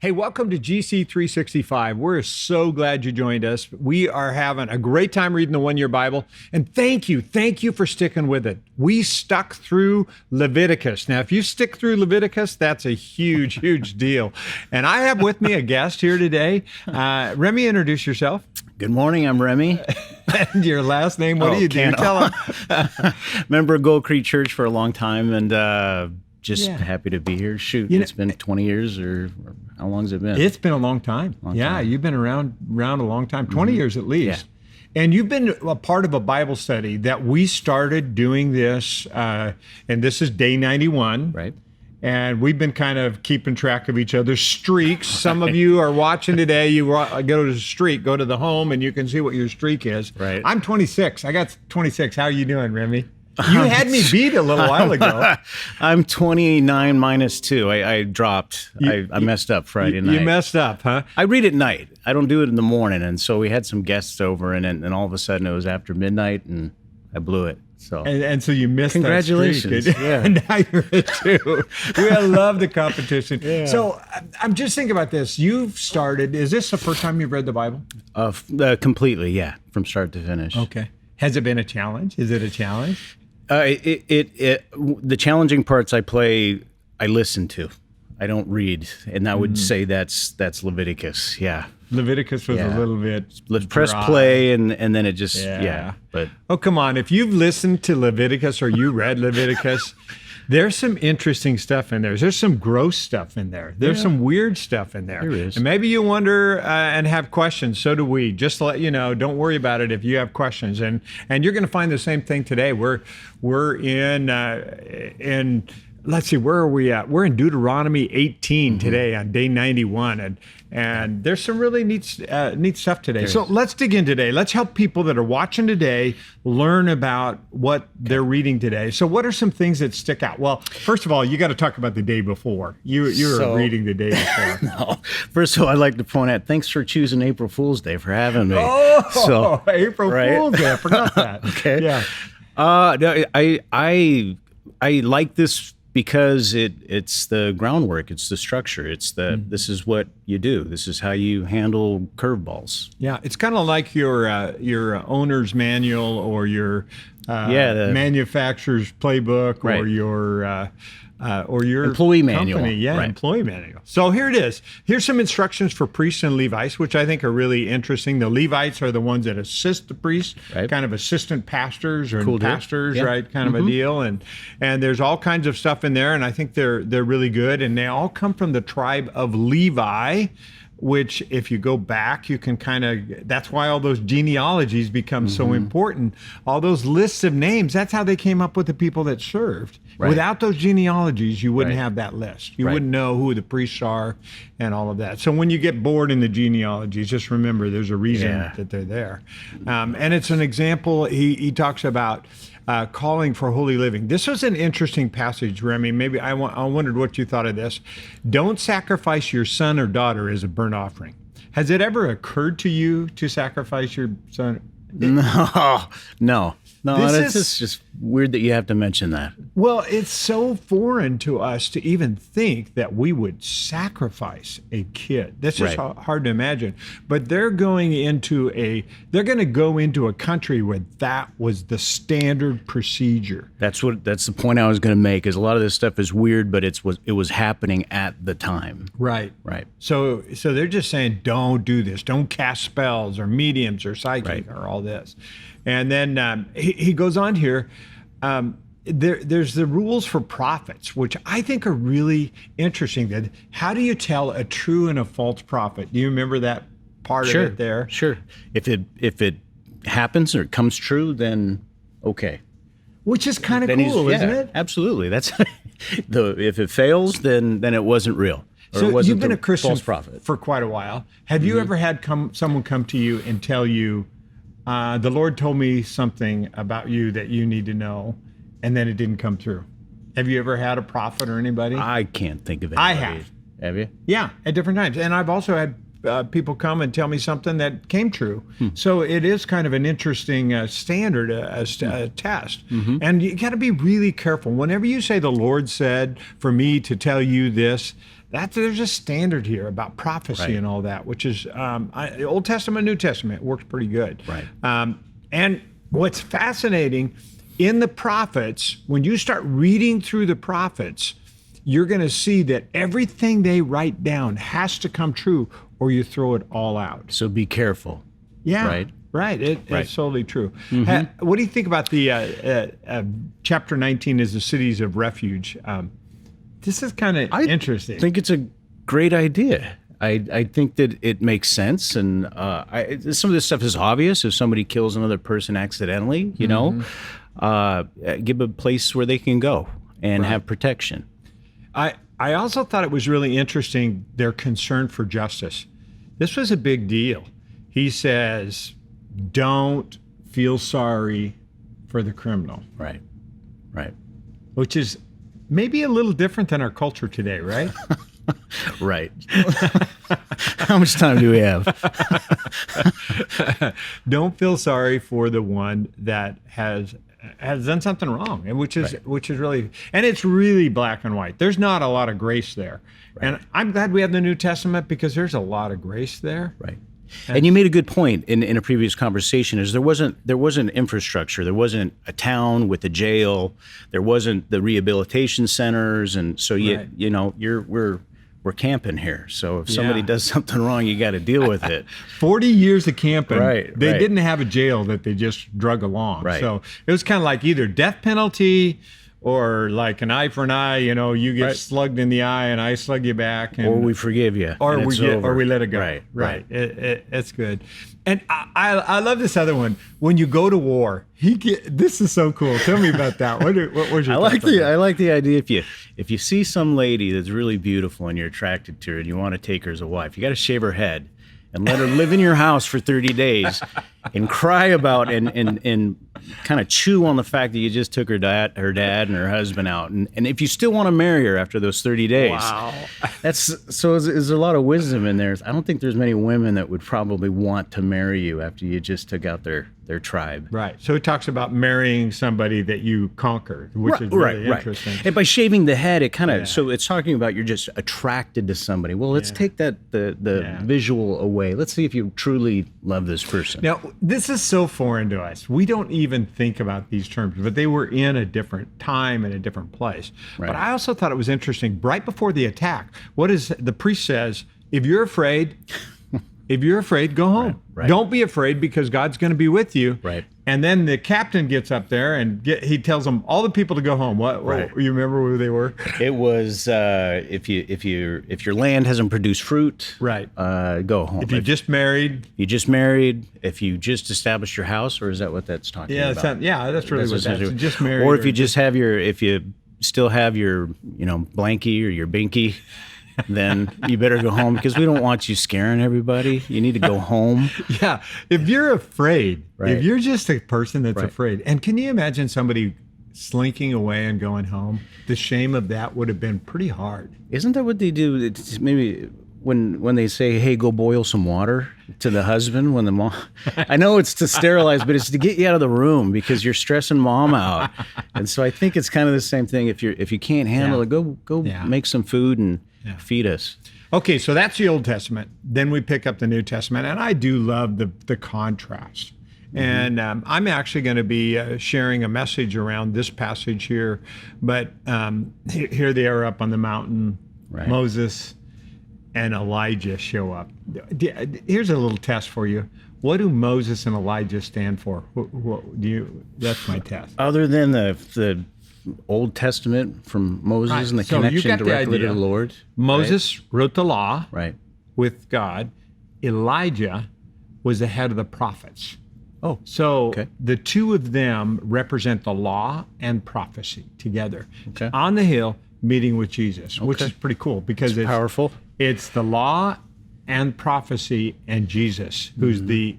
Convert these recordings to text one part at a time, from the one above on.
Hey, welcome to GC 365. We're so glad you joined us. We are having a great time reading the one-year Bible. And thank you for sticking with it. We stuck through Leviticus. Now, if you stick through Leviticus, that's a huge, huge deal. And I have with me a guest here today. Remy, introduce yourself. Good morning, I'm Remy. And your last name, what do you do? Tell them. Member of Gold Creek Church for a long time, and just happy to be here. It's been 20 years, or how long has it been? It's been a long time. You've been around a long time, 20 years at least. Yeah. And you've been a part of a Bible study that we started doing this, and this is day 91. Right. And we've been kind of keeping track of each other's streaks. Some of you are watching today. You go to the streak, go to the home, and you can see what your streak is. Right. I'm 26. I got 26. How are you doing, Remy? You had me beat a little while ago. I'm 29 minus 2. I dropped. I messed up Friday night. You messed up, huh? I read at night. I don't do it in the morning. And so we had some guests over, and all of a sudden it was after midnight, and I blew it. So and so you missed congratulations. That streak. Yeah. And now you're it too. We love the competition. Yeah. So I'm just thinking about this. You've started, is this the first time you've read the Bible? Completely, yeah, from start to finish. Okay. Has it been a challenge? Is it a challenge? The challenging parts I listen to. I don't read, and I would say that's Leviticus. Yeah, Leviticus was a little bit. Let's press play, and then it just But come on, if you've listened to Leviticus or you read Leviticus, there's some interesting stuff in there. There's some gross stuff in there. There's some weird stuff in there. There is. And maybe you wonder and have questions. So do we. Just to let you know, don't worry about it if you have questions. And you're going to find the same thing today. We're in let's see, where are we at? We're in Deuteronomy 18 today on day 91. And there's some really neat stuff today. So let's dig in today. Let's help people that are watching today learn about what they're reading today. So what are some things that stick out? Well, first of all, you got to talk about the day before. You were reading the day before. No. First of all, I'd like to point out, thanks for choosing April Fool's Day for having me. Oh, April Fool's Day. I forgot that. Okay. Yeah. No, I like this because it's the groundwork, it's the structure, it's this is what you do. This is how you handle curveballs. Yeah, it's kind of like your owner's manual or your manufacturer's playbook, or your employee company. manual. Yeah, employee manual. So here it is. Here's some instructions for priests and Levites, which I think are really interesting. The Levites are the ones that assist the priests, kind of assistant pastors or pastors, right? Kind of a deal. And there's all kinds of stuff in there, and I think they're really good. And they all come from the tribe of Levi, which if you go back, you can that's why all those genealogies become so important. All those lists of names, that's how they came up with the people that served. Right. Without those genealogies, you wouldn't have that list. You wouldn't know who the priests are and all of that. So when you get bored in the genealogies, just remember there's a reason that they're there. And it's an example, he talks about calling for holy living. This was an interesting passage, Remy. Maybe I wondered what you thought of this. Don't sacrifice your son or daughter as a burnt offering. Has it ever occurred to you to sacrifice your son? No. It's just weird that you have to mention that. Well, it's so foreign to us to even think that we would sacrifice a kid. That's just hard to imagine. But they're going to go into a country where that was the standard procedure. That's the point I was going to make. Is a lot of this stuff is weird, but it was happening at the time. Right. So they're just saying, don't do this. Don't cast spells or mediums or psychic or all this. And then he goes on here. There's the rules for prophets, which I think are really interesting. That how do you tell a true and a false prophet? Do you remember that part of it there? Sure. If it happens or it comes true, then okay. Which is kind of cool, isn't it? Absolutely. That's if it fails, then it wasn't real. So you've been a Christian for quite a while. Have you ever had someone come to you and tell you, the Lord told me something about you that you need to know, and then it didn't come through? Have you ever had a prophet or anybody? I can't think of anybody. I have. Have you? Yeah, at different times. And I've also had people come and tell me something that came true. So it is kind of an interesting standard, test. And you got to be really careful. Whenever you say the Lord said for me to tell you this, there's a standard here about prophecy and all that, which is Old Testament, New Testament, it works pretty good. Right. And what's fascinating, in the prophets, when you start reading through the prophets, you're going to see that everything they write down has to come true, or you throw it all out. So be careful. Yeah. Right. It's totally true. What do you think about the chapter 19 is the cities of refuge? This is kind of interesting. I think it's a great idea. I think that it makes sense, and some of this stuff is obvious. If somebody kills another person accidentally, you know, give a place where they can go and have protection. I also thought it was really interesting, their concern for justice. This was a big deal. He says, don't feel sorry for the criminal. Right. Which is maybe a little different than our culture today, right? Right. How much time do we have? Don't feel sorry for the one that has done something wrong, and which is really, and it's really black and white. There's not a lot of grace there. And I'm glad we have the New Testament, because there's a lot of grace there. Right. And you made a good point in a previous conversation, is there wasn't infrastructure. There wasn't a town with a jail. There wasn't the rehabilitation centers. And so you know, we're camping here. So if somebody does something wrong, you got to deal with it. 40 years of camping. They right. didn't have a jail that they just drug along. Right. So it was kind of like either death penalty or like an eye for an eye. You know, you get slugged in the eye and I slug you back. And, or we forgive you. Or we let it go. Right. It's good. And I love this other one. When you go to war, this is so cool. Tell me about that. What was your I like the idea, if you see some lady that's really beautiful and you're attracted to her and you want to take her as a wife, you got to shave her head and let her live in your house for 30 days and cry about and kind of chew on the fact that you just took her dad and her husband out. And if you still want to marry her after those 30 days, there's a lot of wisdom in there. I don't think there's many women that would probably want to marry you after you just took out their tribe. Right. So it talks about marrying somebody that you conquered, which is really interesting. And by shaving the head, it kind of, so it's talking about you're just attracted to somebody. Well, let's take the visual away. Let's see if you truly love this person. Now, this is so foreign to us. We don't even think about these terms, but they were in a different time and a different place. Right. But I also thought it was interesting, right before the attack, the priest says, if you're afraid, go home. Right. Don't be afraid, because God's going to be with you. Right. And then the captain gets up there and he tells them, all the people to go home. What you remember who they were? It was if your land hasn't produced fruit, go home. If you just married, if you just established your house, or is that what that's talking about? That's really what that's just married. Or if you still have your blankie or your binky, then you better go home, because we don't want you scaring everybody. You need to go home. Yeah. If you're afraid, if you're just a person that's afraid, and can you imagine somebody slinking away and going home? The shame of that would have been pretty hard. Isn't that what they do? It's maybe when they say, hey, go boil some water to the husband when the mom, I know it's to sterilize, but it's to get you out of the room because you're stressing mom out. And so I think it's kind of the same thing. If you can't handle it, go make some food and feed us. Okay, so that's the Old Testament. Then we pick up the New Testament, and I do love the contrast. And I'm actually going to be sharing a message around this passage here. But here they are up on the mountain. Right. Moses and Elijah show up. Here's a little test for you. What do Moses and Elijah stand for? That's my test. Other than the Old Testament from Moses and the connection directly to the Lord. Moses wrote the law with God. Elijah was the head of the prophets. Oh, so the two of them represent the law and prophecy together on the hill, meeting with Jesus, which is pretty cool because it's powerful. It's the law and prophecy and Jesus, who's the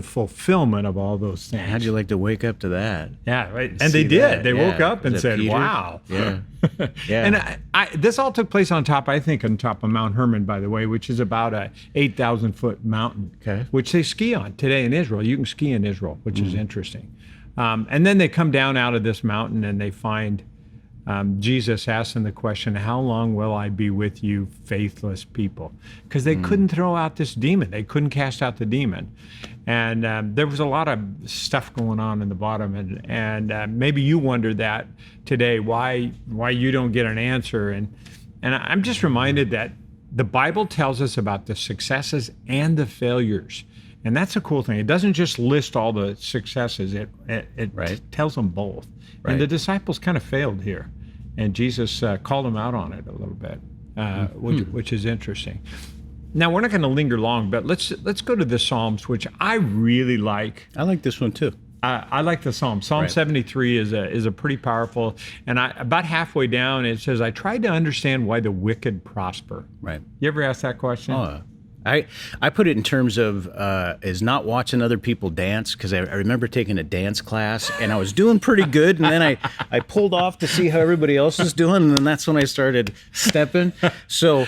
fulfillment of all those things. How'd you like to wake up to that? Yeah, right. And they did. That? They woke up and Was it said, Peter? wow. Yeah. Yeah. And this all took place on top of Mount Hermon, by the way, which is about a 8,000-foot mountain, which they ski on today in Israel. You can ski in Israel, which is interesting. And then they come down out of this mountain and they find Jesus asking the question, how long will I be with you, faithless people? Because they couldn't throw out this demon. They couldn't cast out the demon. And there was a lot of stuff going on in the bottom. And maybe you wondered that today, why you don't get an answer. And I'm just reminded that the Bible tells us about the successes and the failures. And that's a cool thing. It doesn't just list all the successes. It tells them both. Right. And the disciples kind of failed here. And Jesus called them out on it a little bit, which is interesting. Now, we're not going to linger long, but let's go to the Psalms, which I really like. I like this one too. I like the Psalm. Psalm 73 is a pretty powerful, and about halfway down it says, I tried to understand why the wicked prosper. Right. You ever ask that question? Oh, I put it in terms of is not watching other people dance, because I remember taking a dance class and I was doing pretty good, and then I pulled off to see how everybody else is doing, and then that's when I started stepping. So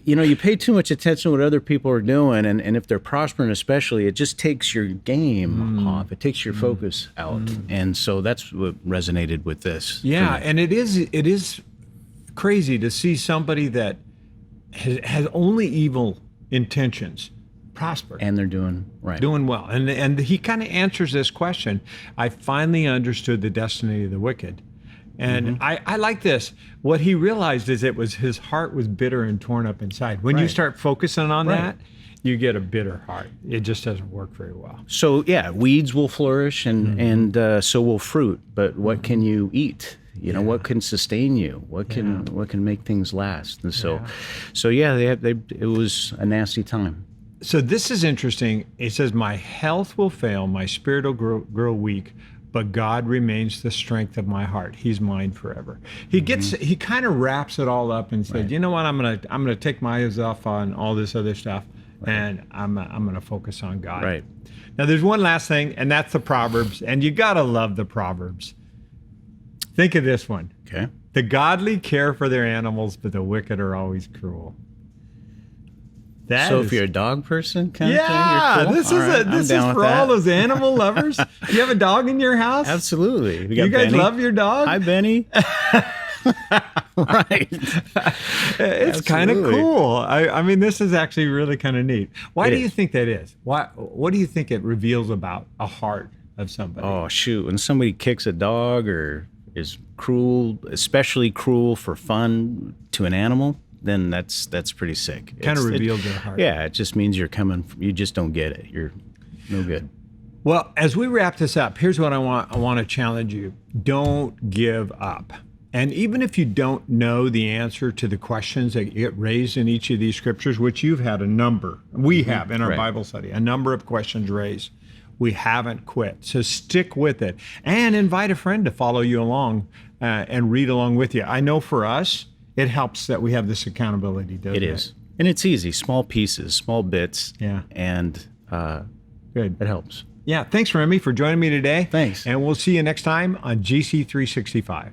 you pay too much attention to what other people are doing, and if they're prospering especially, it just takes your game off. It takes your focus out. And so that's what resonated with this. Yeah, and it is crazy to see somebody that has only evil intentions prosper, and they're doing well, and he kind of answers this question. I finally understood the destiny of the wicked, and I like this. What he realized is his heart was bitter and torn up inside. When you start focusing on that, you get a bitter heart. It just doesn't work very well. So weeds will flourish, and so will fruit, but what can you eat? What can sustain you? What can make things last? And it was a nasty time. So this is interesting. It says, my health will fail, my spirit will grow weak, but God remains the strength of my heart. He's mine forever. He kind of wraps it all up and says, you know what? I'm gonna take my eyes off on all this other stuff, and I'm gonna focus on God. Right. Now there's one last thing, and that's the Proverbs, and you gotta love the Proverbs. Think of this one. Okay. The godly care for their animals, but the wicked are always cruel. If you're a dog person, kind of thing, you're cool? This is for all those animal lovers. You have a dog in your house? Absolutely. You guys love your dog? Hi, Benny. Right. It's kind of cool. I mean, this is actually really kind of neat. Why do you think that is? What do you think it reveals about a heart of somebody? Oh, shoot. When somebody kicks a dog or is cruel, especially cruel for fun to an animal, then that's pretty sick. Kind of reveals their heart. Yeah, it just means you just don't get it. You're no good. Well, as we wrap this up, here's what I want to challenge you. Don't give up. And even if you don't know the answer to the questions that get raised in each of these scriptures, which you've had a number, we have in our Bible study, a number of questions raised, we haven't quit. So stick with it and invite a friend to follow you along and read along with you. I know for us, it helps that we have this accountability, doesn't it? It is. And it's easy, small pieces, small bits. Yeah. And good. It helps. Yeah. Thanks, Remy, for joining me today. Thanks. And we'll see you next time on GC365.